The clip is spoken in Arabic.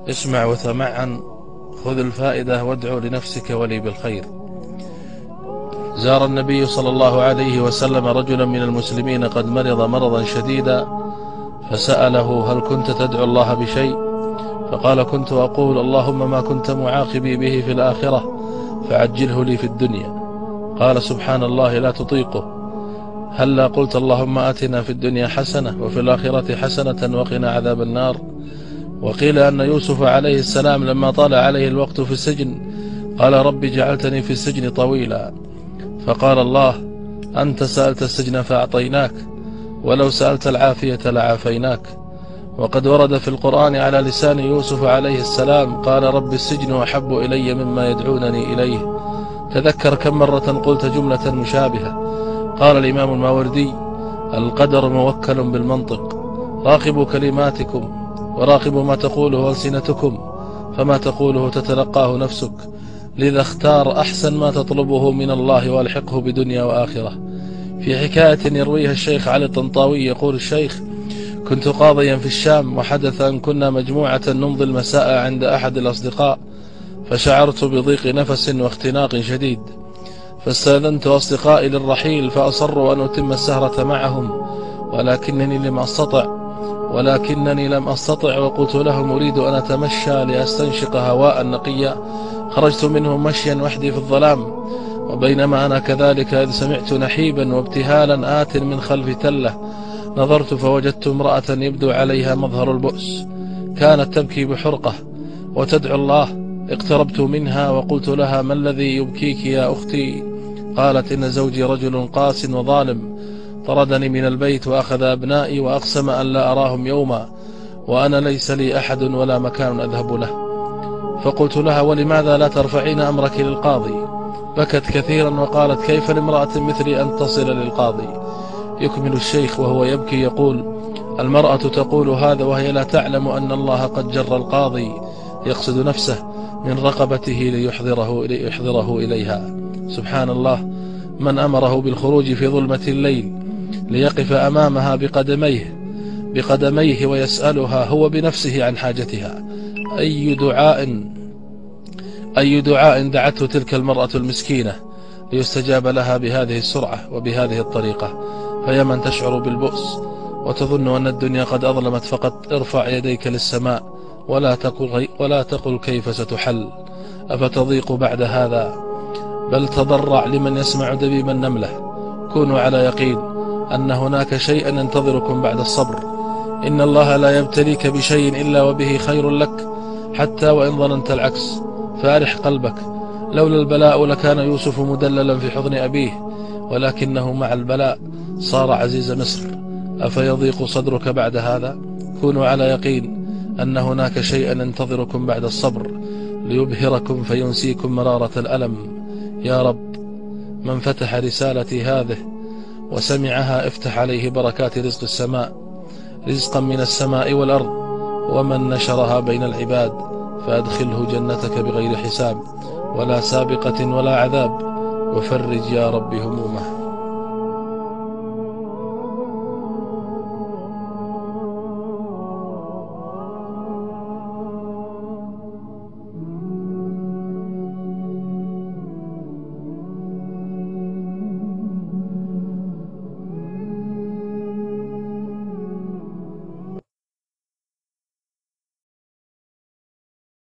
اسمع وتمعن، خذ الفائدة وادعو لنفسك ولي بالخير. زار النبي صلى الله عليه وسلم رجلا من المسلمين قد مرض مرضا شديدا، فسأله: هل كنت تدعو الله بشيء؟ فقال: كنت أقول: اللهم ما كنت معاقبي به في الآخرة فعجله لي في الدنيا. قال: سبحان الله، لا تطيقه. هلا قلت: اللهم آتنا في الدنيا حسنة وفي الآخرة حسنة وقنا عذاب النار. وقيل أن يوسف عليه السلام لما طال عليه الوقت في السجن قال: رب جعلتني في السجن طويلا. فقال الله: أنت سألت السجن فأعطيناك، ولو سألت العافية لعافيناك. وقد ورد في القرآن على لسان يوسف عليه السلام قال: رب السجن أحب إلي مما يدعونني إليه. تذكر كم مرة قلت جملة مشابهة. قال الإمام الماوردي: القدر موكل بالمنطق، راقبوا كلماتكم وراقبوا ما تقوله ألسنتكم، فما تقوله تتلقاه نفسك، لذا اختار أحسن ما تطلبه من الله والحقه بدنيا وآخرة. في حكاية يرويها الشيخ علي الطنطاوي يقول الشيخ: كنت قاضيا في الشام، وحدث أن كنا مجموعة نمضي المساء عند أحد الأصدقاء، فشعرت بضيق نفس واختناق شديد، فاستأذنت أصدقائي للرحيل، فأصروا أن أتم السهرة معهم، ولكنني لم أستطع، وقلت لهم: أريد أن أتمشى لأستنشق هواء نقيا. خرجت منهم مشيا وحدي في الظلام، وبينما أنا كذلك إذ سمعت نحيبا وابتهالا آت من خلف تلة. نظرت فوجدت امرأة يبدو عليها مظهر البؤس، كانت تبكي بحرقة وتدعو الله. اقتربت منها وقلت لها: ما الذي يبكيك يا أختي؟ قالت: إن زوجي رجل قاس وظالم، طردني من البيت وأخذ أبنائي وأقسم أن لا أراهم يوما، وأنا ليس لي أحد ولا مكان أذهب له. فقلت لها: ولماذا لا ترفعين أمرك للقاضي؟ بكت كثيرا وقالت: كيف لامرأة مثلي أن تصل للقاضي؟ يكمل الشيخ وهو يبكي يقول: المرأة تقول هذا وهي لا تعلم أن الله قد جر القاضي، يقصد نفسه، من رقبته ليحضره إليها. سبحان الله، من أمره بالخروج في ظلمة الليل ليقف أمامها بقدميه ويسألها هو بنفسه عن حاجتها. أي دعاء دعته تلك المرأة المسكينة ليستجاب لها بهذه السرعة وبهذه الطريقة. فيا من تشعر بالبؤس وتظن أن الدنيا قد أظلمت، فقط ارفع يديك للسماء ولا تقل كيف ستحل، أفتضيق بعد هذا؟ بل تضرع لمن يسمع دبيب النملة. كونوا على يقين أن هناك شيئا ينتظركم بعد الصبر. إن الله لا يبتليك بشيء إلا وبه خير لك، حتى وإن ظننت العكس، فارح قلبك. لولا البلاء لكان يوسف مدللا في حضن أبيه، ولكنه مع البلاء صار عزيز مصر. أفيضيق صدرك بعد هذا؟ كونوا على يقين أن هناك شيئا ينتظركم بعد الصبر ليبهركم فينسيكم مرارة الألم. يا رب، من فتح رسالتي هذه وسمعها افتح عليه بركات رزق السماء، رزقا من السماء والأرض، ومن نشرها بين العباد فأدخله جنتك بغير حساب ولا سابقة ولا عذاب، وفرج يا رب همومه.